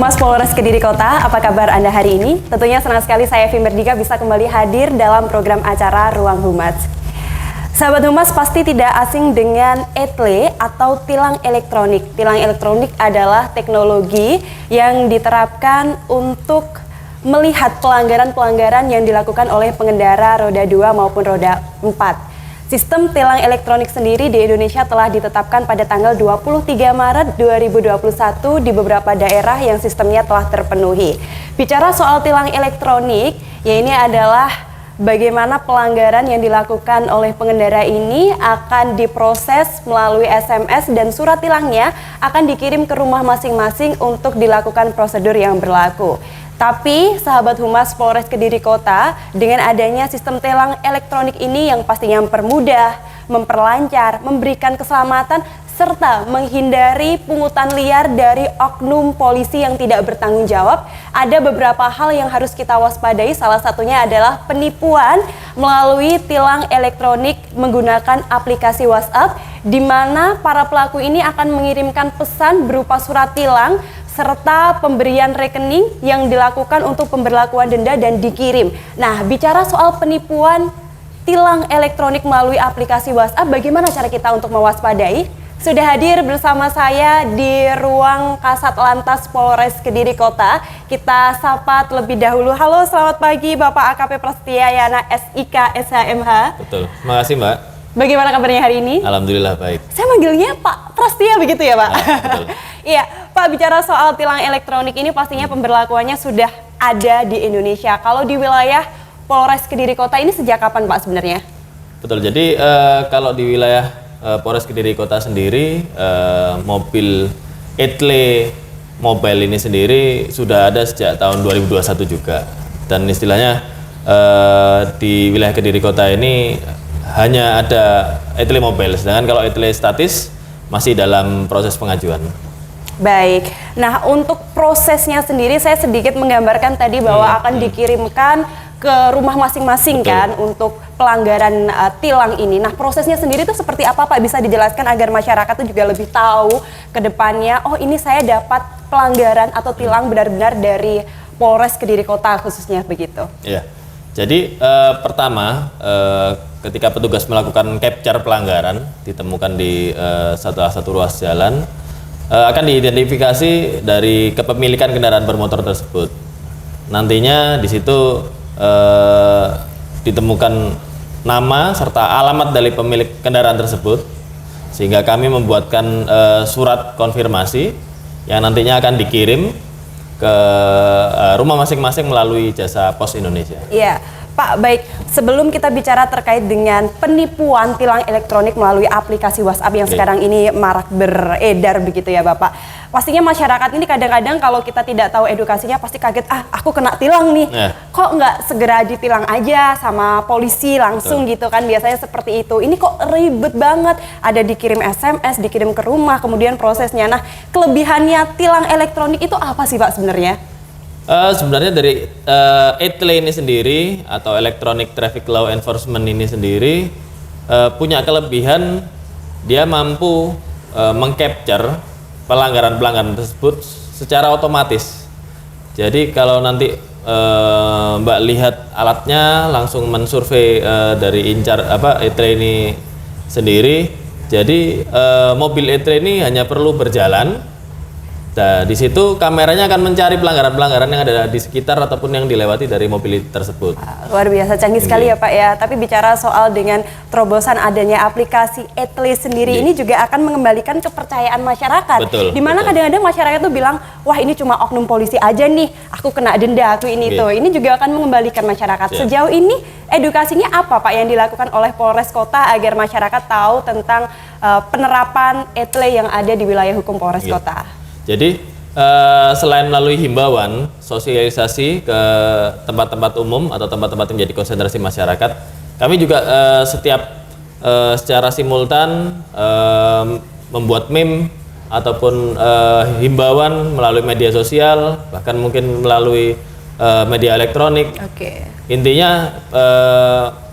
Humas Polres Kediri Kota, apa kabar Anda hari ini? Tentunya senang sekali saya Evi Merdika bisa kembali hadir dalam program acara Ruang Humas. Sahabat Humas pasti tidak asing dengan ETLE atau tilang elektronik. Tilang elektronik adalah teknologi yang diterapkan untuk melihat pelanggaran-pelanggaran yang dilakukan oleh pengendara roda 2 maupun roda 4. Sistem tilang elektronik sendiri di Indonesia telah ditetapkan pada tanggal 23 Maret 2021 di beberapa daerah yang sistemnya telah terpenuhi. Bicara soal tilang elektronik, ya ini adalah bagaimana pelanggaran yang dilakukan oleh pengendara ini akan diproses melalui SMS dan surat tilangnya akan dikirim ke rumah masing-masing untuk dilakukan prosedur yang berlaku. Tapi sahabat Humas Polres Kediri Kota, dengan adanya sistem tilang elektronik ini yang pastinya mempermudah, memperlancar, memberikan keselamatan, serta menghindari pungutan liar dari oknum polisi yang tidak bertanggung jawab, ada beberapa hal yang harus kita waspadai. Salah satunya adalah penipuan melalui tilang elektronik menggunakan aplikasi WhatsApp, di mana para pelaku ini akan mengirimkan pesan berupa surat tilang serta pemberian rekening yang dilakukan untuk pemberlakuan denda dan dikirim. Nah, bicara soal penipuan tilang elektronik melalui aplikasi WhatsApp, bagaimana cara kita untuk mewaspadai? Sudah hadir bersama saya di ruang Kasat Lantas Polres Kediri Kota. Kita sapa terlebih dahulu. Halo, selamat pagi Bapak AKP Prasetyayana SIK SHMH. Betul, terima kasih Mbak. Bagaimana kabarnya hari ini? Alhamdulillah baik. Saya manggilnya Pak Prastya begitu ya Pak? Nah, betul. Iya, Pak, bicara soal tilang elektronik ini pastinya pemberlakuannya sudah ada di Indonesia. Kalau di wilayah Polres Kediri Kota ini sejak kapan Pak sebenarnya? Betul, jadi kalau di wilayah Polres Kediri Kota sendiri, mobil ETLE Mobile ini sendiri sudah ada sejak tahun 2021 juga. Dan istilahnya di wilayah Kediri Kota ini hanya ada ETLE Mobile, sedangkan kalau ETLE statis masih dalam proses pengajuan. Baik, nah untuk prosesnya sendiri saya sedikit menggambarkan tadi bahwa akan dikirimkan ke rumah masing-masing kan untuk pelanggaran tilang ini. Nah prosesnya sendiri itu seperti apa Pak? Bisa dijelaskan agar masyarakat itu juga lebih tahu ke depannya, oh ini saya dapat pelanggaran atau tilang benar-benar dari Polres Kediri Kota khususnya begitu. Iya, jadi pertama ketika petugas melakukan capture pelanggaran ditemukan di satu ruas jalan, akan diidentifikasi dari kepemilikan kendaraan bermotor tersebut. Nantinya di situ ditemukan nama serta alamat dari pemilik kendaraan tersebut, sehingga kami membuatkan surat konfirmasi yang nantinya akan dikirim ke rumah masing-masing melalui jasa Pos Indonesia. Iya, Pak, baik. Sebelum kita bicara terkait dengan penipuan tilang elektronik melalui aplikasi WhatsApp yang sekarang ini marak beredar begitu ya Bapak. Pastinya masyarakat ini kadang-kadang kalau kita tidak tahu edukasinya pasti kaget, aku kena tilang nih. Kok nggak segera ditilang aja sama polisi langsung gitu kan, biasanya seperti itu. Ini kok ribet banget, ada dikirim SMS, dikirim ke rumah, kemudian prosesnya. Nah, kelebihannya tilang elektronik itu apa sih Pak sebenarnya? Sebenarnya dari ETLE ini sendiri atau Electronic Traffic Law Enforcement ini sendiri punya kelebihan, dia mampu mengcapture pelanggaran-pelanggaran tersebut secara otomatis. Jadi kalau nanti Mbak lihat alatnya langsung mensurvei dari ETLE ini sendiri. Jadi mobil ETLE ini hanya perlu berjalan. Nah, di situ kameranya akan mencari pelanggaran-pelanggaran yang ada di sekitar ataupun yang dilewati dari mobil tersebut. Luar biasa, canggih sekali ya Pak ya. Tapi bicara soal dengan terobosan adanya aplikasi ETLE sendiri, ini juga akan mengembalikan kepercayaan masyarakat. Betul. Dimana kadang-kadang masyarakat tuh bilang, wah ini cuma oknum polisi aja nih, aku kena denda, aku ini tuh. Ini juga akan mengembalikan masyarakat. Sejauh ini edukasinya apa Pak yang dilakukan oleh Polres Kota agar masyarakat tahu tentang penerapan ETLE yang ada di wilayah hukum Polres Kota? Jadi selain melalui himbauan, sosialisasi ke tempat-tempat umum atau tempat-tempat yang menjadi konsentrasi masyarakat, kami juga secara simultan membuat meme ataupun himbauan melalui media sosial, bahkan mungkin melalui media elektronik. Intinya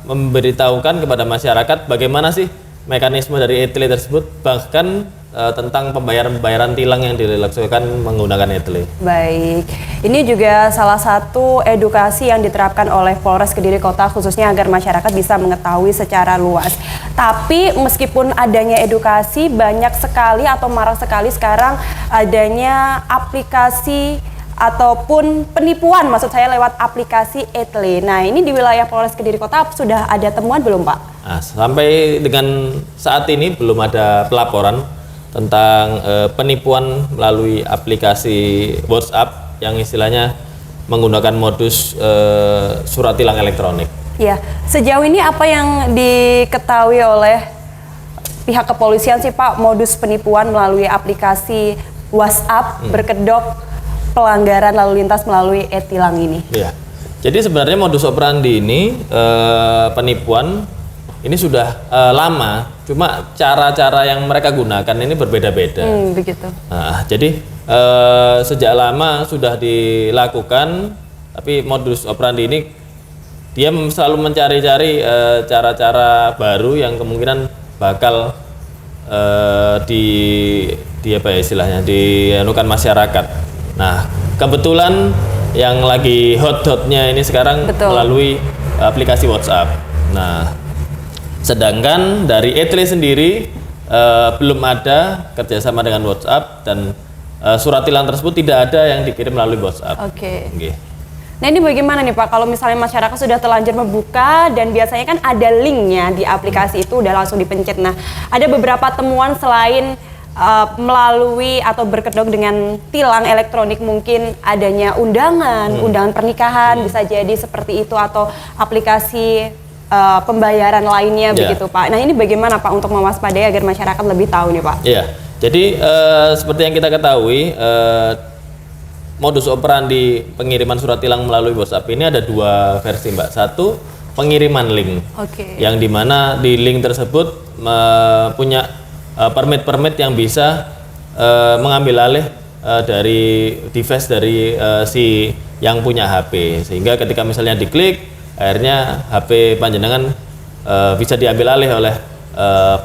memberitahukan kepada masyarakat bagaimana sih mekanisme dari ETLE tersebut, bahkan tentang pembayaran tilang yang dilakukan menggunakan etle. Baik, ini juga salah satu edukasi yang diterapkan oleh Polres Kediri Kota khususnya agar masyarakat bisa mengetahui secara luas. Tapi meskipun adanya edukasi, banyak sekali atau marak sekali sekarang adanya aplikasi ataupun penipuan, maksud saya lewat aplikasi etle. Nah, ini di wilayah Polres Kediri Kota sudah ada temuan belum, Pak? Nah, sampai dengan saat ini belum ada pelaporan tentang penipuan melalui aplikasi WhatsApp yang istilahnya menggunakan modus surat tilang elektronik. Ya, sejauh ini apa yang diketahui oleh pihak kepolisian sih Pak, modus penipuan melalui aplikasi WhatsApp berkedok pelanggaran lalu lintas melalui e-tilang ini? Ya, jadi sebenarnya modus operandi ini penipuan ini sudah lama, cuma cara-cara yang mereka gunakan ini berbeda-beda. Begitu. Nah, jadi sejak lama sudah dilakukan, tapi modus operandi ini dia selalu mencari-cari cara-cara baru yang kemungkinan bakal di apa ya istilahnya dianukan masyarakat. Nah, kebetulan yang lagi hot-hotnya ini sekarang melalui aplikasi WhatsApp. Nah, sedangkan dari etle sendiri belum ada kerjasama dengan WhatsApp dan surat tilang tersebut tidak ada yang dikirim melalui WhatsApp. Oke. Nah, ini bagaimana nih Pak kalau misalnya masyarakat sudah terlanjur membuka dan biasanya kan ada linknya di aplikasi itu udah langsung dipencet. Nah, ada beberapa temuan selain melalui atau berkedok dengan tilang elektronik, mungkin adanya undangan pernikahan bisa jadi seperti itu atau aplikasi pembayaran lainnya begitu Pak. Nah, ini bagaimana Pak untuk mewaspadai agar masyarakat lebih tahu nih Pak? Iya, jadi seperti yang kita ketahui modus operandi pengiriman surat tilang melalui WhatsApp ini ada dua versi Mbak. Satu, pengiriman link, yang dimana di link tersebut punya permit yang bisa mengambil alih dari device dari si yang punya HP, sehingga ketika misalnya diklik akhirnya HP panjenengan bisa diambil alih oleh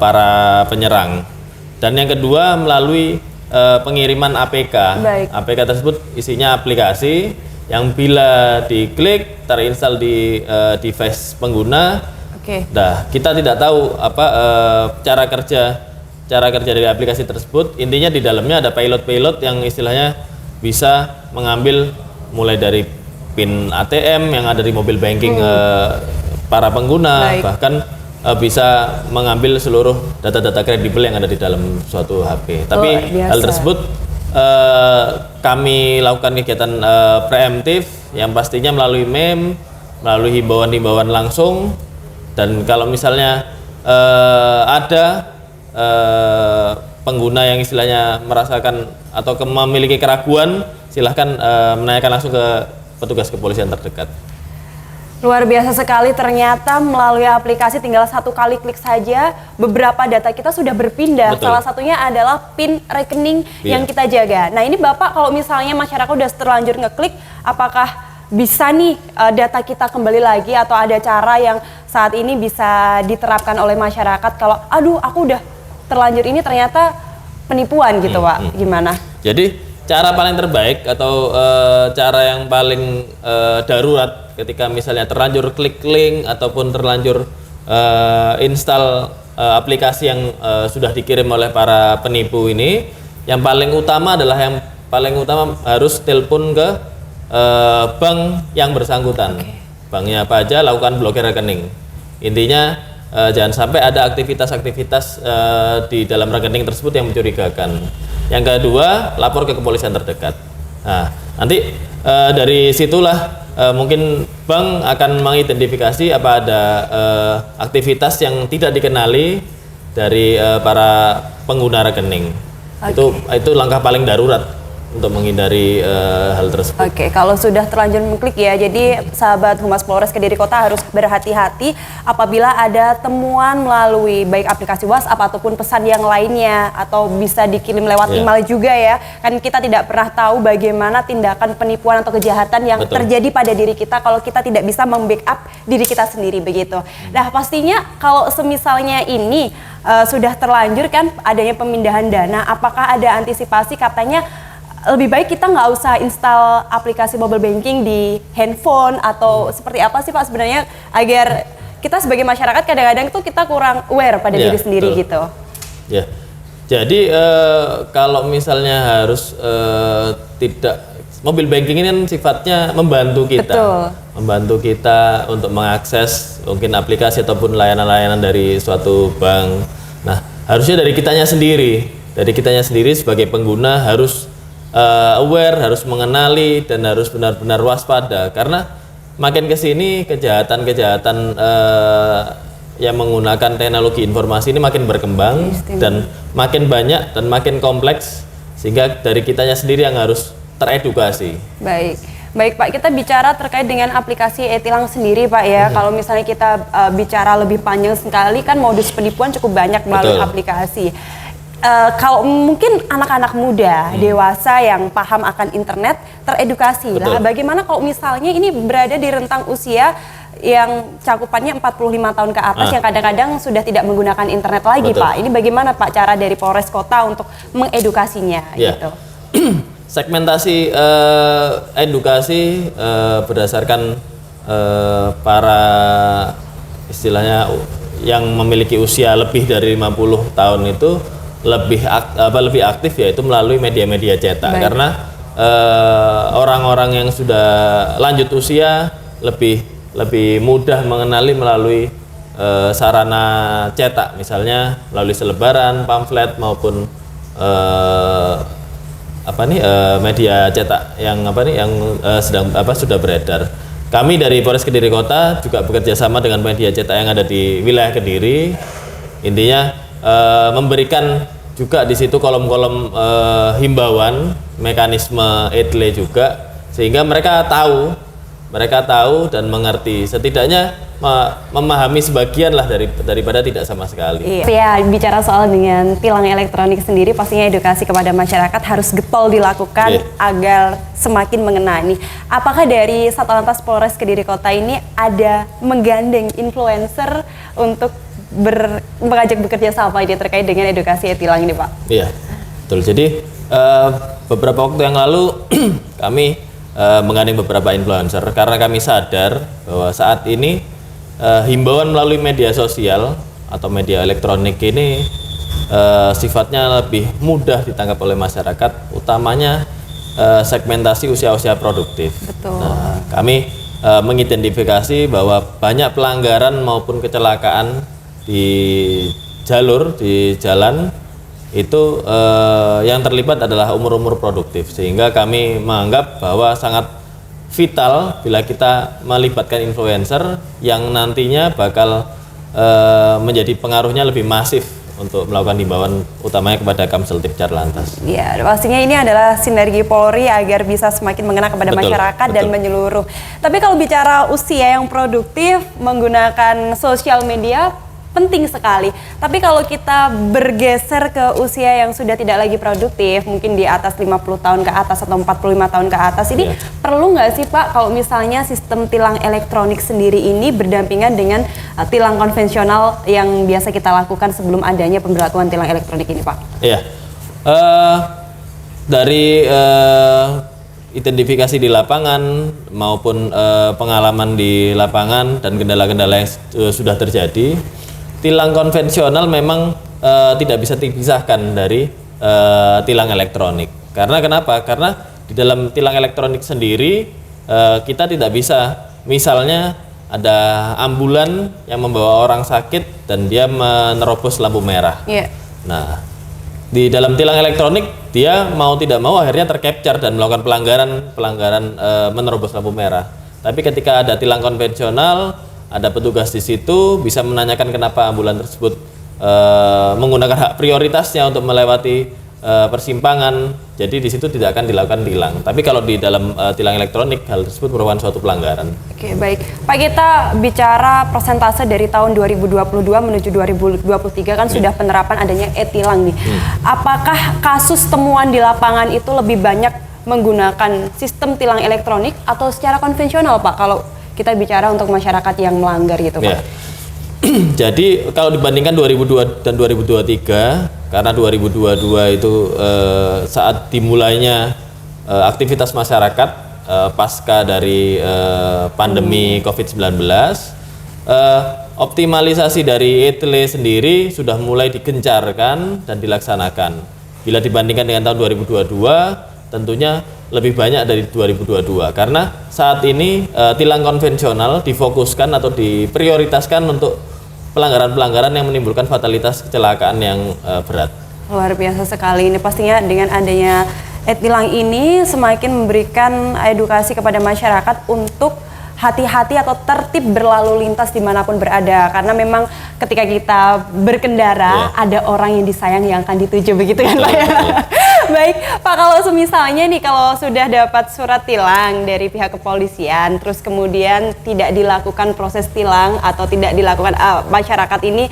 para penyerang. Dan yang kedua melalui pengiriman APK. APK tersebut isinya aplikasi yang bila diklik terinstall di device pengguna. Nah, kita tidak tahu apa cara kerja dari aplikasi tersebut. Intinya di dalamnya ada pilot yang istilahnya bisa mengambil mulai dari PIN ATM yang ada di mobil banking para pengguna, bahkan bisa mengambil seluruh data-data kredibel yang ada di dalam suatu HP. Tapi hal tersebut kami lakukan kegiatan preemptif yang pastinya melalui meme, melalui himbauan-himbauan langsung, dan kalau misalnya ada pengguna yang istilahnya merasakan atau memiliki keraguan, silahkan menanyakan langsung ke petugas kepolisian terdekat. Luar biasa sekali, ternyata melalui aplikasi tinggal satu kali klik saja beberapa data kita sudah berpindah. Salah satunya adalah PIN rekening yang kita jaga. Nah, ini Bapak kalau misalnya masyarakat udah terlanjur ngeklik, apakah bisa nih data kita kembali lagi atau ada cara yang saat ini bisa diterapkan oleh masyarakat kalau aduh aku udah terlanjur ini ternyata penipuan gitu Pak, gimana? Jadi cara paling terbaik atau cara yang paling darurat ketika misalnya terlanjur klik link ataupun terlanjur install aplikasi yang sudah dikirim oleh para penipu ini, yang paling utama adalah harus telepon ke bank yang bersangkutan. Banknya apa aja, lakukan blokir rekening. Intinya jangan sampai ada aktivitas-aktivitas di dalam rekening tersebut yang mencurigakan. Yang kedua, lapor ke kepolisian terdekat. Nah, nanti dari situlah mungkin bank akan mengidentifikasi apa ada aktivitas yang tidak dikenali dari para pengguna rekening. Itu langkah paling darurat untuk menghindari hal tersebut. Oke, kalau sudah terlanjur mengklik ya, jadi sahabat Humas Polres Kediri Kota harus berhati-hati apabila ada temuan melalui baik aplikasi WhatsApp ataupun pesan yang lainnya, atau bisa dikirim lewat email juga ya. Kan kita tidak pernah tahu bagaimana tindakan penipuan atau kejahatan yang terjadi pada diri kita kalau kita tidak bisa membackup diri kita sendiri begitu. Nah pastinya kalau semisalnya ini sudah terlanjur kan adanya pemindahan dana, apakah ada antisipasi katanya lebih baik kita nggak usah install aplikasi mobile banking di handphone atau seperti apa sih Pak sebenarnya, agar kita sebagai masyarakat kadang-kadang itu kita kurang aware pada diri sendiri gitu. Ya, jadi kalau misalnya harus tidak, mobile banking ini kan sifatnya membantu kita, membantu kita untuk mengakses mungkin aplikasi ataupun layanan-layanan dari suatu bank. Nah, harusnya dari kitanya sendiri sebagai pengguna harus aware, harus mengenali dan harus benar-benar waspada, karena makin kesini kejahatan-kejahatan yang menggunakan teknologi informasi ini makin berkembang dan makin banyak dan makin kompleks, sehingga dari kitanya sendiri yang harus teredukasi. Baik Pak, kita bicara terkait dengan aplikasi e-tilang sendiri Pak ya. Kalau misalnya kita bicara lebih panjang sekali kan modus penipuan cukup banyak melalui aplikasi. Kalau mungkin anak-anak muda, dewasa yang paham akan internet, teredukasi lah. Bagaimana kalau misalnya ini berada di rentang usia yang cakupannya 45 tahun ke atas yang kadang-kadang sudah tidak menggunakan internet lagi Pak. Ini bagaimana Pak cara dari Polres Kota untuk mengedukasinya gitu? Segmentasi edukasi berdasarkan para istilahnya yang memiliki usia lebih dari 50 tahun itu lebih aktif, yaitu melalui media-media cetak. Karena orang-orang yang sudah lanjut usia lebih mudah mengenali melalui sarana cetak, misalnya melalui selebaran, pamflet maupun media cetak yang sudah beredar. Kami dari Polres Kediri Kota juga bekerja sama dengan media cetak yang ada di wilayah Kediri. Intinya memberikan juga di situ kolom-kolom himbauan, mekanisme etle juga, sehingga mereka tahu dan mengerti, setidaknya memahami sebagian lah daripada tidak sama sekali. Ya, bicara soal dengan tilang elektronik sendiri, pastinya edukasi kepada masyarakat harus getol dilakukan agar semakin mengenali. Apakah dari Satlantas Polres Kediri Kota ini ada menggandeng influencer untuk mengajak bekerja sama ini terkait dengan edukasi e-tilang ini Pak? Iya, betul. Jadi beberapa waktu yang lalu kami menggandeng beberapa influencer karena kami sadar bahwa saat ini himbauan melalui media sosial atau media elektronik ini sifatnya lebih mudah ditangkap oleh masyarakat, utamanya segmentasi usia-usia produktif. Betul. Nah, kami mengidentifikasi bahwa banyak pelanggaran maupun kecelakaan di jalan itu yang terlibat adalah umur-umur produktif, sehingga kami menganggap bahwa sangat vital bila kita melibatkan influencer yang nantinya bakal menjadi pengaruhnya lebih masif untuk melakukan himbauan utamanya kepada Kamseltib Carlantas. Iya, pastinya ini adalah sinergi Polri agar bisa semakin mengena kepada masyarakat dan menyeluruh. Tapi kalau bicara usia yang produktif menggunakan sosial media penting sekali. Tapi kalau kita bergeser ke usia yang sudah tidak lagi produktif, mungkin di atas 50 tahun ke atas atau 45 tahun ke atas, ini perlu nggak sih Pak kalau misalnya sistem tilang elektronik sendiri ini berdampingan dengan tilang konvensional yang biasa kita lakukan sebelum adanya pemberlakuan tilang elektronik ini Pak? Iya, dari identifikasi di lapangan maupun pengalaman di lapangan dan kendala-kendala yang sudah terjadi, tilang konvensional memang tidak bisa dipisahkan dari tilang elektronik. Karena kenapa? Karena di dalam tilang elektronik sendiri kita tidak bisa, misalnya ada ambulan yang membawa orang sakit dan dia menerobos lampu merah. Nah, di dalam tilang elektronik dia mau tidak mau akhirnya tercapture dan melakukan pelanggaran menerobos lampu merah. Tapi ketika ada tilang konvensional, ada petugas di situ bisa menanyakan kenapa ambulan tersebut menggunakan hak prioritasnya untuk melewati persimpangan Jadi di situ tidak akan dilakukan tilang. Tapi kalau di dalam tilang elektronik, hal tersebut merupakan suatu pelanggaran. Oke, baik. Pak, kita bicara persentase dari tahun 2022 menuju 2023 kan sudah penerapan adanya e-tilang nih. Apakah kasus temuan di lapangan itu lebih banyak menggunakan sistem tilang elektronik atau secara konvensional, Pak? Kalau kita bicara untuk masyarakat yang melanggar gitu, Pak. Ya. Jadi kalau dibandingkan 2002 dan 2023, karena 2022 itu saat dimulainya aktivitas masyarakat pasca dari pandemi COVID-19, optimalisasi dari e-tele sendiri sudah mulai digencarkan dan dilaksanakan. Bila dibandingkan dengan tahun 2022, tentunya lebih banyak dari 2022 karena saat ini tilang konvensional difokuskan atau diprioritaskan untuk pelanggaran-pelanggaran yang menimbulkan fatalitas kecelakaan yang berat. Luar biasa sekali. Ini pastinya dengan adanya e-tilang ini semakin memberikan edukasi kepada masyarakat untuk hati-hati atau tertib berlalu lintas dimanapun berada. Karena memang ketika kita berkendara ada orang yang disayang yang akan dituju, begitu kan Pak ya? Baik Pak, kalau semisalnya nih kalau sudah dapat surat tilang dari pihak kepolisian, terus kemudian tidak dilakukan proses tilang atau tidak dilakukan masyarakat ini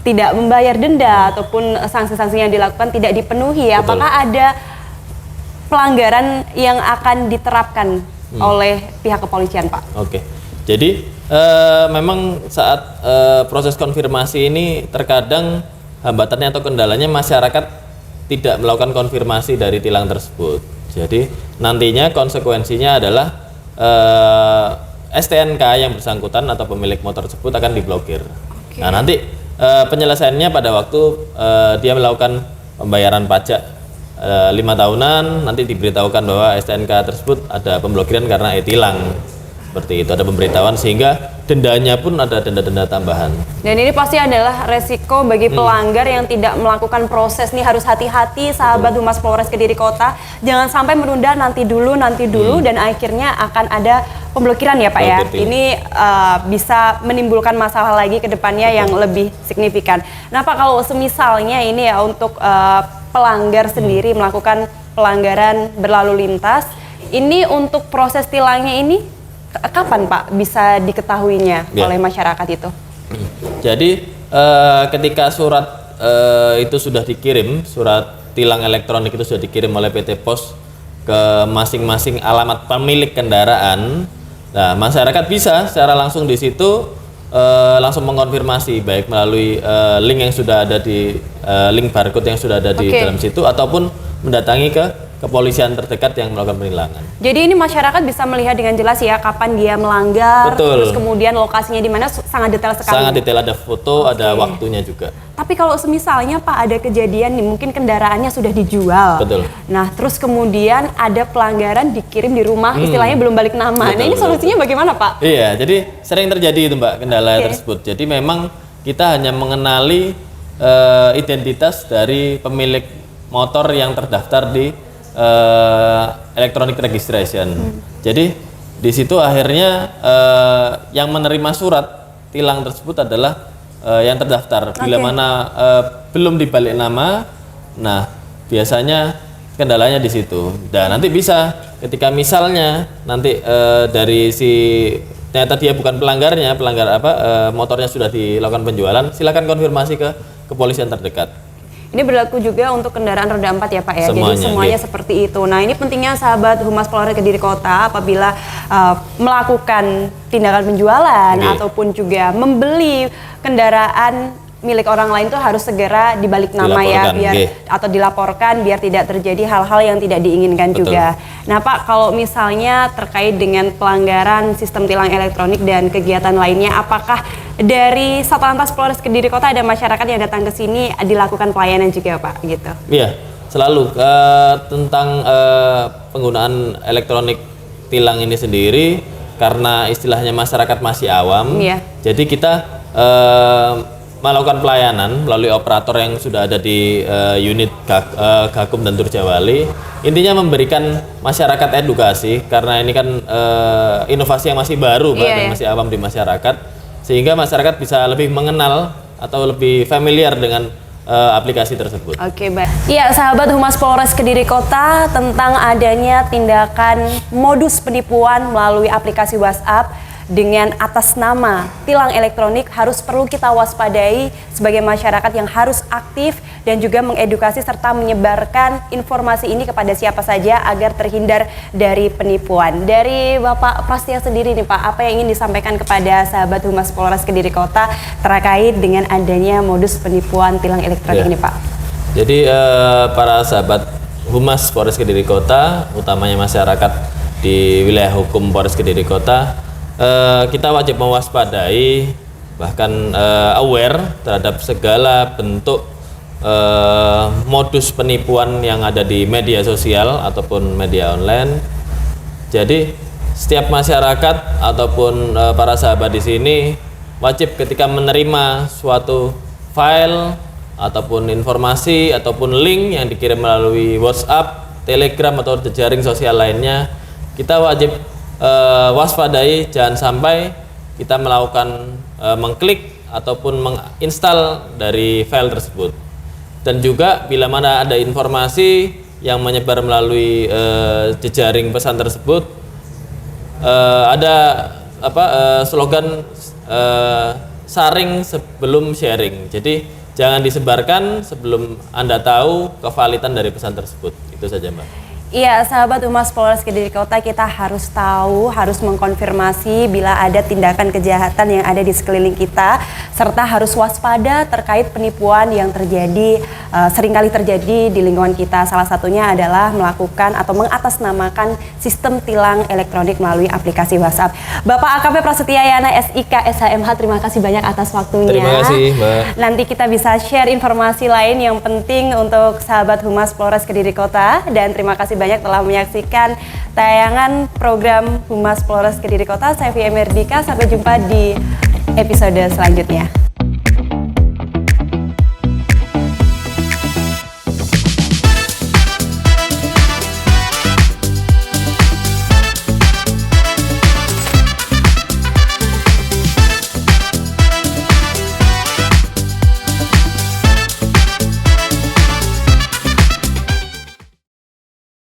tidak membayar denda ataupun sanksi-sanksi yang dilakukan tidak dipenuhi, apakah ada pelanggaran yang akan diterapkan oleh pihak kepolisian, Pak? Oke, jadi memang saat proses konfirmasi ini terkadang hambatannya atau kendalanya masyarakat tidak melakukan konfirmasi dari tilang tersebut. Jadi nantinya konsekuensinya adalah STNK yang bersangkutan atau pemilik motor tersebut akan diblokir. Nah nanti penyelesaiannya pada waktu dia melakukan pembayaran pajak 5 tahunan, nanti diberitahukan bahwa STNK tersebut ada pemblokiran karena e-tilang. Seperti itu, ada pemberitahuan sehingga dendanya pun ada denda-denda tambahan. Dan ini pasti adalah resiko bagi pelanggar yang tidak melakukan proses nih. Harus hati-hati sahabat Humas Polres Kediri Kota, jangan sampai menunda nanti dulu dan akhirnya akan ada pemblokiran ya Pak ya. Ini bisa menimbulkan masalah lagi ke depannya yang lebih signifikan. Nah Pak, kalau semisalnya ini ya untuk pelanggar sendiri melakukan pelanggaran berlalu lintas, ini untuk proses tilangnya ini kapan Pak bisa diketahuinya oleh masyarakat itu? Jadi ketika surat itu sudah dikirim, surat tilang elektronik itu sudah dikirim oleh PT Pos ke masing-masing alamat pemilik kendaraan, nah masyarakat bisa secara langsung di situ langsung mengkonfirmasi baik melalui link yang sudah ada di link barcode yang sudah ada di dalam situ ataupun mendatangi ke kepolisian terdekat yang melakukan penilangan. Jadi ini masyarakat bisa melihat dengan jelas ya kapan dia melanggar, terus kemudian lokasinya di mana, sangat detail sekali. Sangat detail, ada foto, ada waktunya juga. Tapi kalau semisalnya Pak ada kejadian nih, mungkin kendaraannya sudah dijual. Nah, terus kemudian ada pelanggaran dikirim di rumah, istilahnya belum balik nama. Nah, ini solusinya bagaimana Pak? Iya, jadi sering terjadi itu Mbak, kendala tersebut. Jadi memang kita hanya mengenali identitas dari pemilik motor yang terdaftar di electronic registration. Jadi di situ akhirnya yang menerima surat tilang tersebut adalah yang terdaftar. Bila mana belum dibalik nama, nah biasanya kendalanya di situ. Dan nanti bisa ketika misalnya nanti dari si ternyata dia bukan pelanggarnya, pelanggar motornya sudah dilakukan penjualan, silakan konfirmasi ke kepolisian terdekat. Ini berlaku juga untuk kendaraan roda 4 ya Pak ya, jadi semuanya seperti itu. Nah ini pentingnya sahabat Humas Polres Kediri Kota apabila melakukan tindakan penjualan ataupun juga membeli kendaraan milik orang lain itu harus segera dibalik nama ya, biar atau dilaporkan biar tidak terjadi hal-hal yang tidak diinginkan juga. Nah Pak, kalau misalnya terkait dengan pelanggaran sistem tilang elektronik dan kegiatan lainnya, apakah dari Satlantas Polres Kediri Kota ada masyarakat yang datang ke sini dilakukan pelayanan juga Pak gitu? Iya, selalu tentang penggunaan elektronik tilang ini sendiri, karena istilahnya masyarakat masih awam, jadi kita melakukan pelayanan melalui operator yang sudah ada di unit Gakum dan Turjawali. Intinya memberikan masyarakat edukasi, karena ini kan inovasi yang masih baru Pak, dan masih awam di masyarakat, sehingga masyarakat bisa lebih mengenal atau lebih familiar dengan aplikasi tersebut. Oke, baik. Iya, sahabat Humas Polres Kediri Kota, tentang adanya tindakan modus penipuan melalui aplikasi WhatsApp dengan atas nama tilang elektronik harus perlu kita waspadai sebagai masyarakat yang harus aktif dan juga mengedukasi serta menyebarkan informasi ini kepada siapa saja agar terhindar dari penipuan. Dari Bapak Prastia sendiri nih Pak, apa yang ingin disampaikan kepada sahabat Humas Polres Kediri Kota terkait dengan adanya modus penipuan tilang elektronik ini Pak? Jadi para sahabat Humas Polres Kediri Kota, utamanya masyarakat di wilayah hukum Polres Kediri Kota, kita wajib mewaspadai, bahkan aware terhadap segala bentuk modus penipuan yang ada di media sosial ataupun media online. Jadi setiap masyarakat ataupun para sahabat di sini wajib ketika menerima suatu file ataupun informasi ataupun link yang dikirim melalui WhatsApp, Telegram atau jejaring sosial lainnya, kita wajib waspadai, jangan sampai kita melakukan mengklik ataupun menginstal dari file tersebut. Dan juga bila mana ada informasi yang menyebar melalui jejaring pesan tersebut, ada slogan saring sebelum sharing. Jadi jangan disebarkan sebelum Anda tahu kevalidan dari pesan tersebut. Itu saja, Mbak. Iya, sahabat Humas Polres Kediri Kota, kita harus tahu, harus mengkonfirmasi bila ada tindakan kejahatan yang ada di sekeliling kita, serta harus waspada terkait penipuan yang terjadi, seringkali terjadi di lingkungan kita. Salah satunya adalah melakukan atau mengatasnamakan sistem tilang elektronik melalui aplikasi WhatsApp. Bapak AKP Prasetya Yana SIK SHMH, terima kasih banyak atas waktunya. Terima kasih, Mbak. Nanti kita bisa share informasi lain yang penting untuk sahabat Humas Polres Kediri Kota, dan terima kasih banyak telah menyaksikan tayangan program Humas Polres Kediri Kota. Saya Fia Merdika, sampai jumpa di episode selanjutnya.